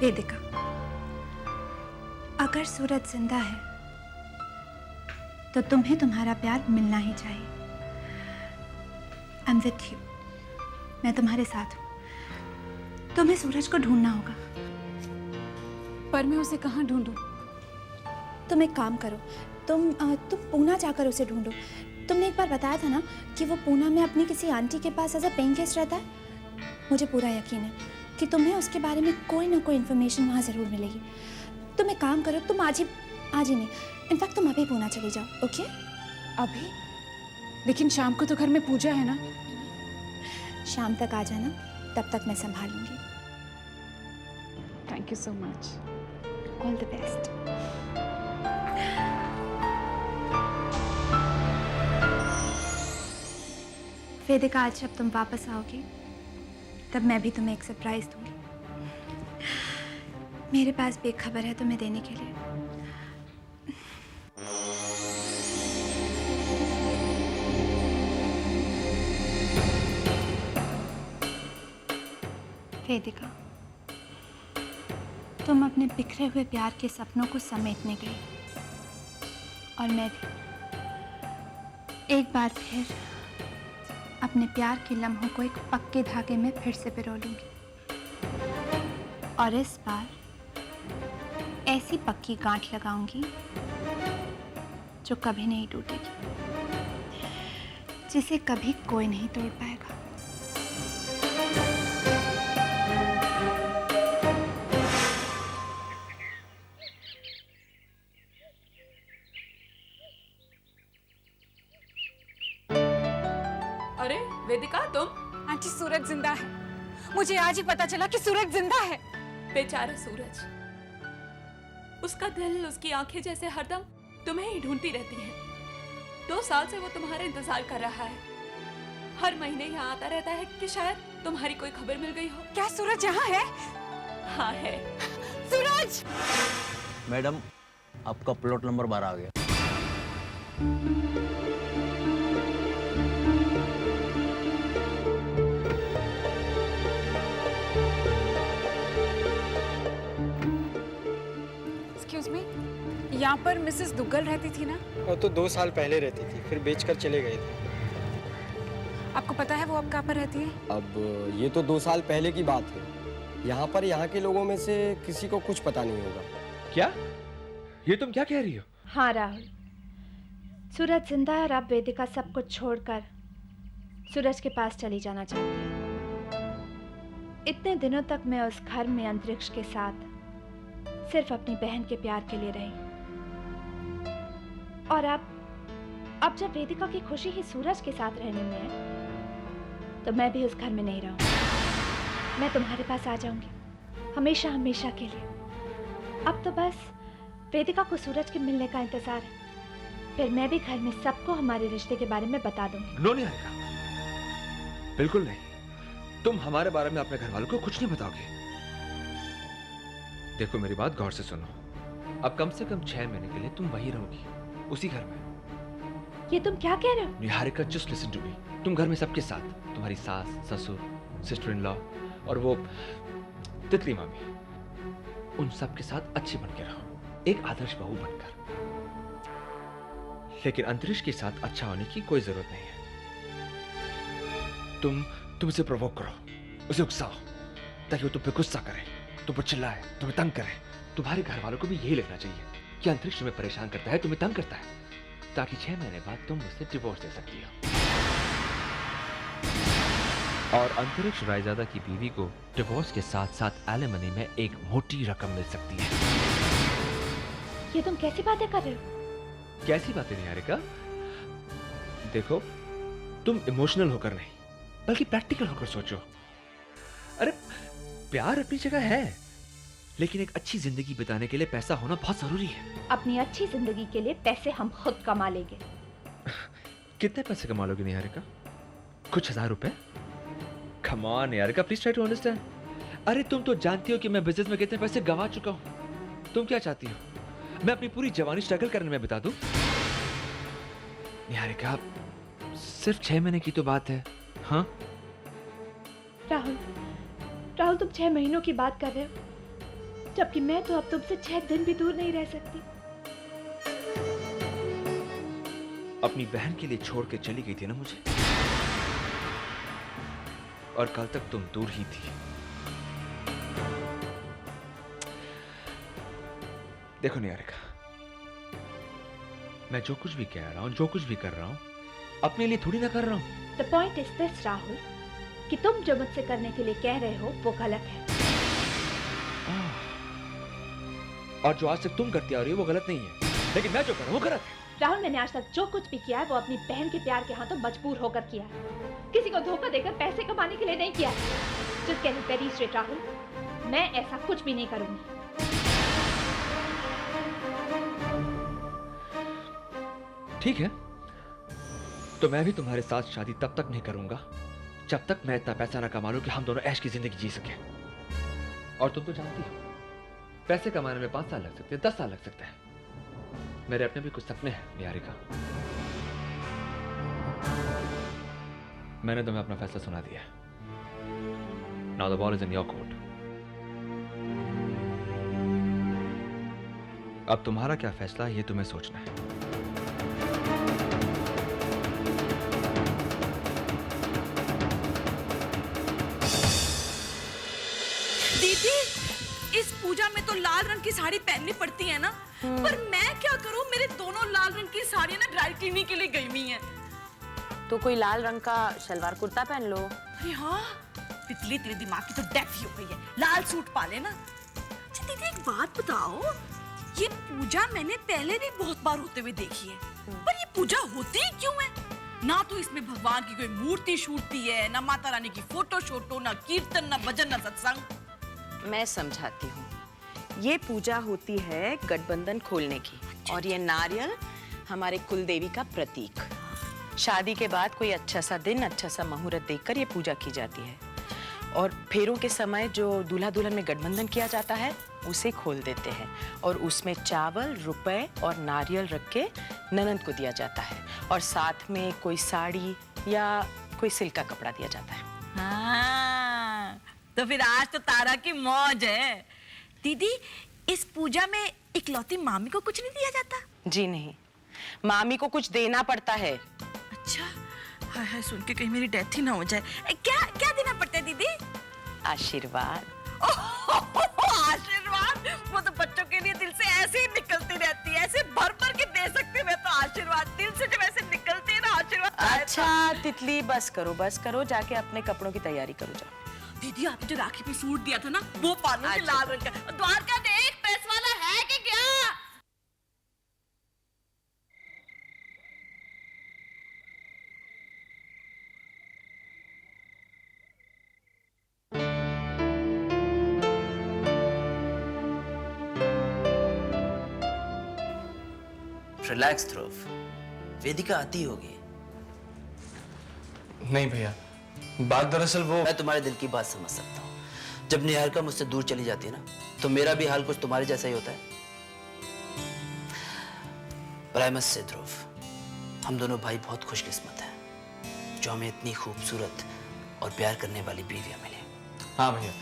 वेदिका, अगर सूरज जिंदा है तो तुम्हें तुम्हारा प्यार मिलना ही चाहिए। आई एम विथ यू, मैं तुम्हारे साथ हूं। तुम्हें सूरज को ढूंढना होगा। पर मैं उसे कहाँ ढूंढूं? तुम एक काम करो, तुम पूना जाकर उसे ढूंढो। तुमने एक बार बताया था ना कि वो पूना में अपनी किसी आंटी के पास एज अ पेइंग गेस्ट रहता है। मुझे पूरा यकीन है कि तुम्हें उसके बारे में कोई ना कोई इन्फॉर्मेशन वहाँ ज़रूर मिलेगी। तुम एक काम करो, तुम आज ही नहीं, इनफैक्ट तुम अभी पूना चली जाओ। ओके? अभी? लेकिन शाम को तो घर में पूजा है ना। शाम तक आ जाना, तब तक मैं संभालूंगी। Thank you so much. All the best. Vedika, आज जब तुम वापस आओगी तब मैं भी तुम्हें एक सरप्राइज दूंगी। मेरे पास भी एक खबर है तुम्हें देने के लिए। वेदिका, तुम अपने बिखरे हुए प्यार के सपनों को समेटने गई और मैं भी एक बार फिर अपने प्यार के लम्हों को एक पक्के धागे में फिर से पिरो लूंगी। और इस बार ऐसी पक्की गांठ लगाऊंगी जो कभी नहीं टूटेगी, जिसे कभी कोई नहीं तोड़ पाएगा। अरे वेदिका, तुम? आंटी, सूरज जिंदा है। मुझे आज ही पता चला कि सूरज जिंदा है। बेचारा सूरज, उसका दिल, उसकी आंखें जैसे हरदम तुम्हें ही ढूंढती रहती हैं। 2 साल से वो तुम्हारा इंतजार कर रहा है। हर महीने यहाँ आता रहता है कि शायद तुम्हारी कोई खबर मिल गई हो। क्या सूरज यहाँ है? हाँ है। सूरज! मैडम, आपका प्लॉट नंबर 12 आ गया। एक्सक्यूज मी, यहाँ पर मिसेस दुग्गल रहती थी ना? वो तो 2 साल पहले रहती थी, फिर बेचकर चले गए थे। आपको पता है वो अब कहाँ पर रहती है? अब ये तो 2 साल पहले की बात है। यहाँ पर यहाँ के लोगों में से किसी को कुछ पता नहीं होगा। क्या? ये तुम क्या कह रही हो? हाँ राहुल, सूरज जिंदा है और अब वेदिका सब कुछ छोड़कर सूरज के पास चली जाना चाहती है। इतने दिनों तक मैं उस घर में अंतरिक्ष के साथ सिर्फ अपनी बहन के प्यार के लिए रही, और अब जब वेदिका की खुशी ही सूरज के साथ रहने में है तो मैं भी उस घर में नहीं रहूंगी। मैं तुम्हारे पास आ जाऊंगी हमेशा हमेशा के लिए। अब तो बस वेदिका को सूरज के मिलने का इंतजार है, फिर मैं भी घर में सबको हमारे रिश्ते के बारे में बता दूंगी। नो निहारिका, बिल्कुल नहीं। तुम हमारे बारे में अपने घर वालों को कुछ नहीं बताओगे। देखो, मेरी बात गौर से सुनो। अब कम से कम 6 महीने के लिए तुम वहीं रहोगी, उसी घर में। ये तुम क्या कह रहे हो? Niharika, just listen to me. तुम घर में सबके साथ, तुम्हारी सास, ससुर, सिस्टर इन लॉ और वो तितली मामी, उन सब के साथ अच्छे बन के रहो, एक आदर्श बहू बनकर। लेकिन अंतरिक्ष के साथ अच्छा होने की कोई जरूरत नहीं है। तुम उसे प्रोवोक करो, उसे उकसाओ, ताकि वो तुम पे गुस्सा करे, तुम पर चिल्लाए, तुम्हें तंग करे। तुम्हारे घर वालों को भी यही लगना चाहिए कि अंतरिक्ष तुम्हें परेशान करता है, तुम्हें तंग करता है, ताकि 6 महीने बाद तुम उसे डिवोर्स दे सकती हो। और अंतरिक्ष रायजादा की बीवी को डिवोर्स के साथ साथ एलिमनी में एक मोटी रकम मिल सकती है। ये तुम कैसी बातें कर रहे हो? कैसी बातें निहारिका? देखो, तुम इमोशनल होकर नहीं बल्कि प्रैक्टिकल होकर सोचो। अरे, प्यार अपनी जगह है, लेकिन एक अच्छी जिंदगी बिताने के लिए पैसा होना बहुत जरूरी है। अपनी अच्छी जिंदगी के लिए पैसे हम खुद कमा लेंगे। कितने पैसे कमा लोगे निहारिका? कुछ 1000 रुपए? Come on Niharika, please try to understand. अरे, तुम तो जानती हो कि मैं बिजनेस में कितने पैसे गंवा चुका हूं। तुम क्या चाहती हो, मैं अपनी पूरी जवानी स्ट्रगल करने में बिता दूं? निहारिका, सिर्फ 6 महीने की तो बात है। हाँ राहुल, तुम 6 महीनों की बात कर रहे हो, जबकि मैं तो अब तुमसे 6 दिन भी दूर नहीं रह सकती। अपनी बहन के लिए छोड़ के चली गई थी ना मुझे, और कल तक तुम दूर ही थी। देखो निहारिका, मैं जो कुछ भी कह रहा हूं, जो कुछ भी कर रहा हूं, अपने लिए थोड़ी ना कर रहा हूं। The point is this Rahul, कि तुम जो मुझसे करने के लिए कह रहे हो वो गलत है। और जो आज तक तुम करती आ रही हो वो गलत नहीं है, लेकिन मैं जो कर रहा हूं वो गलत है। राहुल, मैंने आज तक जो कुछ भी किया है वो अपनी बहन के प्यार के हाथों मजबूर होकर किया है। किसी को धोखा देकर पैसे कमाने के लिए नहीं किया है। Just get it very straight, Rahul, मैं ऐसा कुछ भी नहीं करूंगी। ठीक है, तो मैं भी तुम्हारे साथ शादी तब तक नहीं करूंगा जब तक मैं इतना पैसा ना कमा लूं कि हम दोनों ऐश की जिंदगी जी सके। और तुम तो जानती हो, पैसे कमाने में 5 साल लग सकते हैं, 10 साल लग सकते हैं। मेरे अपने भी कुछ सपने हैं निहारिका। मैंने तुम्हें अपना फैसला सुना दिया। Now the ball is in your court. अब तुम्हारा क्या फैसला है ये तुम्हें सोचना है। दीदी, इस पूजा में तो लाल रंग की साड़ी पहननी पड़ती है ना, पर मैं क्या करूं, मेरे दोनों लाल रंग की साड़ियां ना ड्राई क्लीनिंग के लिए गई हुई हैं। तो कोई लाल रंग का सलवार कुर्ता पहन लो। अरे हाँ, तितली तेरे दिमाग की तो डेफ ही हो गई है, लाल सूट पा लेना। अच्छा दीदी, एक बात बताओ, ये पूजा मैंने पहले भी बहुत बार होते हुए देखी है, पर ये पूजा होती ही क्यों है? ना तो इसमें भगवान की कोई मूर्ति शूटती है, ना माता रानी की फोटो शोटो, ना कीर्तन, ना भजन, ना सत्संग। मैं समझाती हूँ। ये पूजा होती है गठबंधन खोलने की, और ये नारियल हमारे कुल देवी का प्रतीक। शादी के बाद कोई अच्छा सा दिन, अच्छा सा मुहूर्त देखकर ये पूजा की जाती है, और फेरों के समय जो दूल्हा दुल्हन में गठबंधन किया जाता है उसे खोल देते हैं, और उसमें चावल, रुपए और नारियल रख के ननद को दिया जाता है, और साथ में कोई साड़ी या कोई सिल्क का कपड़ा दिया जाता है। हाँ, तो फिर आज तो तारा की मौज है। दीदी, इस पूजा में इकलौती मामी को कुछ नहीं दिया जाता? जी नहीं, मामी को कुछ देना पड़ता है। अच्छा, हाय हाय, सुन के कहीं मेरी डेथ ही ना हो जाए। क्या क्या देना पड़ता है दीदी? आशीर्वाद। आशीर्वाद? वो तो बच्चों के लिए दिल से ऐसे ही निकलती रहती है, ऐसे भर भर के दे सकते मैं तो आशीर्वाद, दिल से जब ऐसे निकलती है ना आशीर्वाद। अच्छा तितली, बस करो, जाके अपने कपड़ों की तैयारी करो जाओ। दीदी, आपने जो राखी पे सूट दिया था ना, वो पालू के लाल रंग का। द्वारका देख, प्रेस वाला है कि क्या? रिलैक्स ध्रुव, वेदिका आती होगी। नहीं भैया, बात दरअसल वो। मैं तुम्हारे दिल की बात समझ सकता हूँ। जब निहारिका मुझसे दूर चली जाती है ना, तो मेरा भी हाल कुछ तुम्हारे जैसा ही होता है। पर आई मस्ट से ध्रुव, हम दोनों भाई बहुत खुशकिस्मत हैं जो हमें इतनी खूबसूरत और प्यार करने वाली बीवियां मिली। हाँ भैया,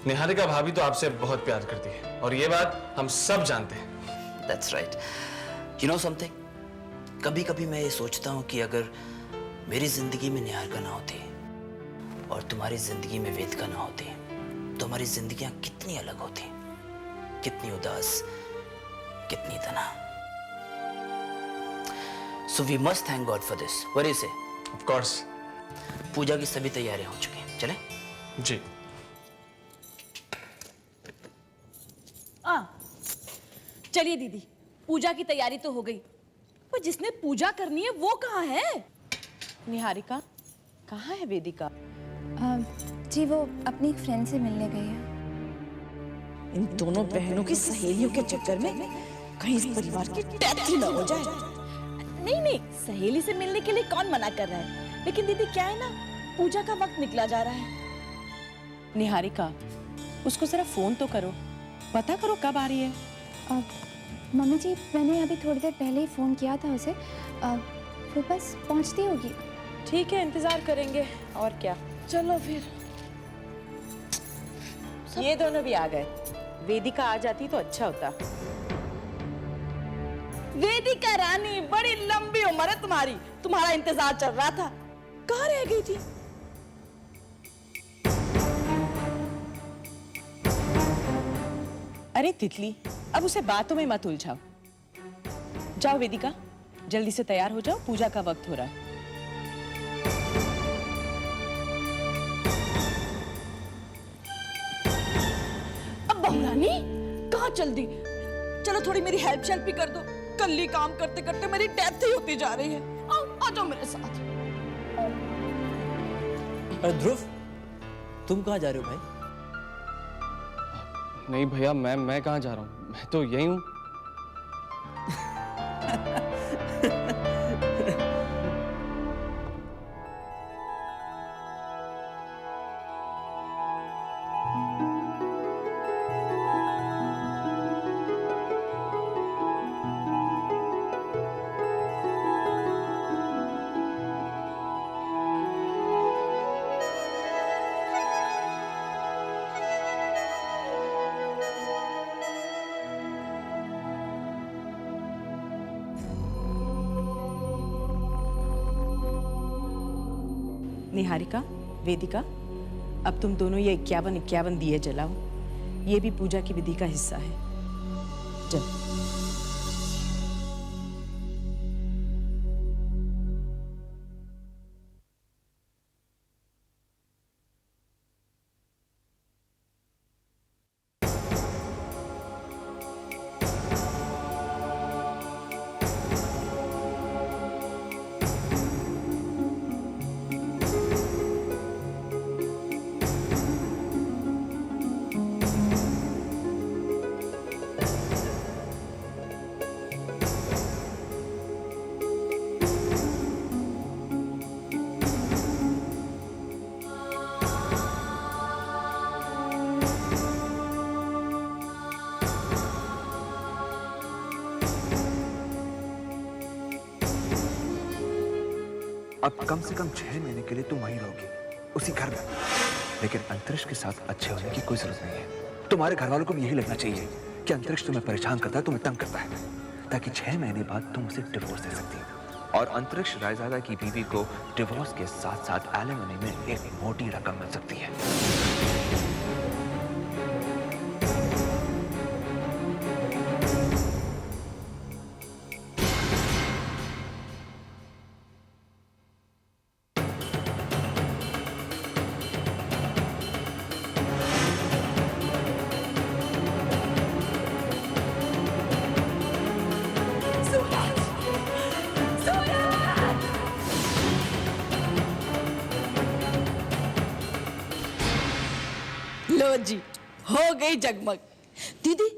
निहारिका भाभी तो आपसे बहुत प्यार करती है, और ये बात हम सब जानते हैं। That's right. You know something? कभी-कभी मैं ये सोचता हूँ कि अगर मेरी जिंदगी में निहारिका ना होती और तुम्हारी जिंदगी में वेदिका ना होती, तो हमारी जिंदगियां कितनी अलग होती, कितनी उदास, कितनी तन्हा। So we must thank God for this. What do you say? Of course. पूजा की सभी तैयारियां हो चुकी हैं, चलें? जी। चलिए दीदी, पूजा की तैयारी तो हो गई, पर जिसने पूजा करनी है वो कहाँ है? निहारिका, कहाँ है वेदिका? जी वो अपनी एक फ्रेंड से मिलने गई है। इन दोनों बहनों की सहेलियों के चक्कर में कहीं इस परिवार की डेथ ही ना हो जाए। नहीं नहीं, सहेली से मिलने के लिए कौन मना कर रहा है, लेकिन दीदी क्या है ना, पूजा का वक्त निकला जा रहा है। निहारिका, उसको जरा फोन तो करो, पता करो कब आ रही है। मम्मी जी, मैंने अभी थोड़ी देर पहले ही फ़ोन किया था उसे, वो बस पहुंचती होगी। ठीक है, इंतजार करेंगे और क्या। चलो फिर। ये दोनों भी आ गए। वेदिका आ जाती तो अच्छा होता। वेदिका रानी, बड़ी लंबी उम्र है तुम्हारी, तुम्हारा इंतजार चल रहा था, कहाँ रह गई थी? अरे तितली, अब उसे बातों में मत उलझाओ। जाओ वेदिका, जल्दी से तैयार हो जाओ, पूजा का वक्त हो रहा है। अब बहू रानी कहाँ चल दी? चलो थोड़ी मेरी हेल्प शेल्प भी कर दो, कल ही काम करते करते मेरी डेथ ही होती जा रही है। आओ आ जाओ मेरे साथ। अरे ध्रुव, तुम कहाँ जा रहे हो भाई? नहीं भैया, मैं कहाँ जा रहा हूँ, मैं तो यही हूँ। निहारिका, वेदिका, अब तुम दोनों ये 51 दिए जलाओ। ये भी पूजा की विधि का हिस्सा है। चल। अब कम से कम 6 महीने के लिए तुम वहीं रहोगी, उसी घर में। लेकिन अंतरिक्ष के साथ अच्छे होने की कोई जरूरत नहीं है। तुम्हारे घर वालों को भी यही लगना चाहिए कि अंतरिक्ष तुम्हें परेशान करता है, तुम्हें तंग करता है, ताकि 6 महीने बाद तुम उसे डिवोर्स दे सकती हो। और अंतरिक्ष रायजादा की बीवी को डिवोर्स के साथ साथ एलिमनी में एक मोटी रकम मिल सकती है। लो जी, हो गई जगमग। दीदी,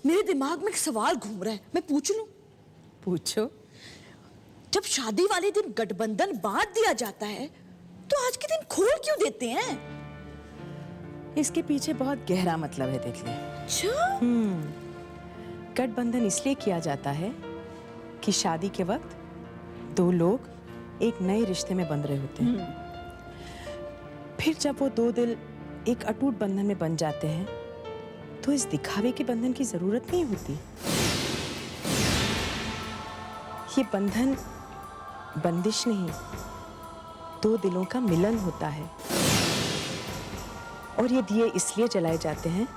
मेरे दिमाग में एक सवाल घूम रहा है, मैं पूछ लूं? पूछो। जब शादी वाले दिन गठबंधन बांट दिया जाता है, तो आज के दिन खोल क्यों देते हैं? इसके पीछे बहुत गहरा मतलब है तितली। अच्छा? गठबंधन इसलिए किया जाता है कि शादी के वक्त दो लोग एक नए रिश्ते में बंध रहे होते हैं। फिर जब वो दो दिल एक अटूट बंधन में बन जाते हैं, तो इस दिखावे के बंधन की जरूरत नहीं होती। ये बंधन बंदिश नहीं, दो दिलों का मिलन होता है। और ये दिए इसलिए जलाए जाते हैं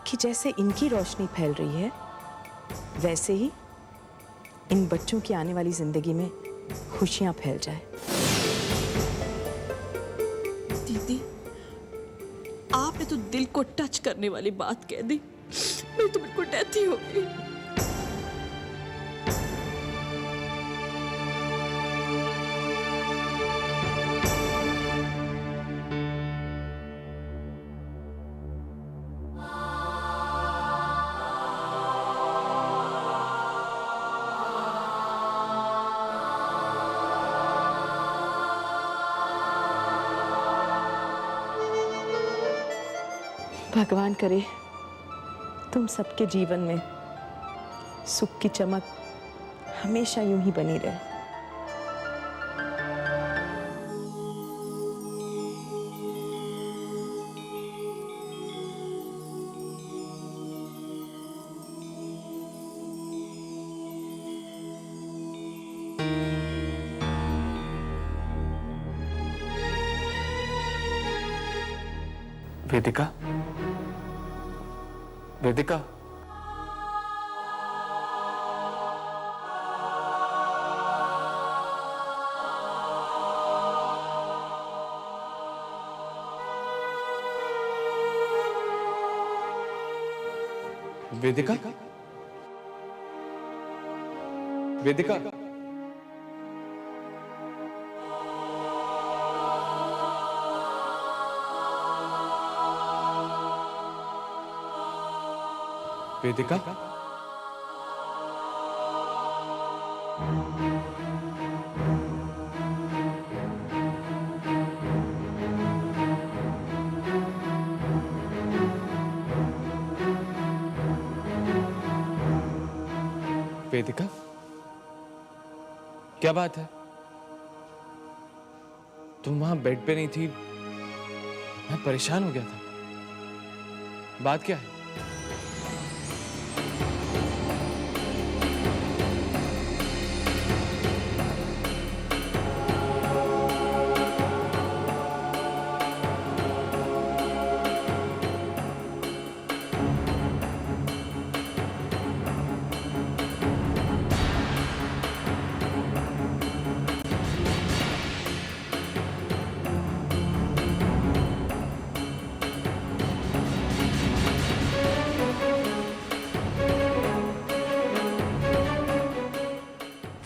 कि जैसे इनकी रोशनी फैल रही है, वैसे ही इन बच्चों की आने वाली जिंदगी में खुशियां फैल जाए। दीदी, आपने तो दिल को टच करने वाली बात कह दी। मेरी तो बिल्कुल डेथ ही हो गई। भगवान करे तुम सबके जीवन में सुख की चमक हमेशा यूं ही बनी रहे। वेदिका, वेदिका, वेदिका, वेदिका, वेदिका, वेदिका, क्या बात है? तुम वहां बेड पे नहीं थी, मैं परेशान हो गया था। बात क्या है?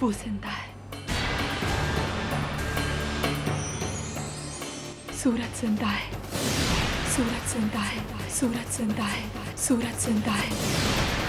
वो जिंदा है। सूरज जिंदा है। सूरज जिंदा है। सूरज जिंदा है। सूरज जिंदा है।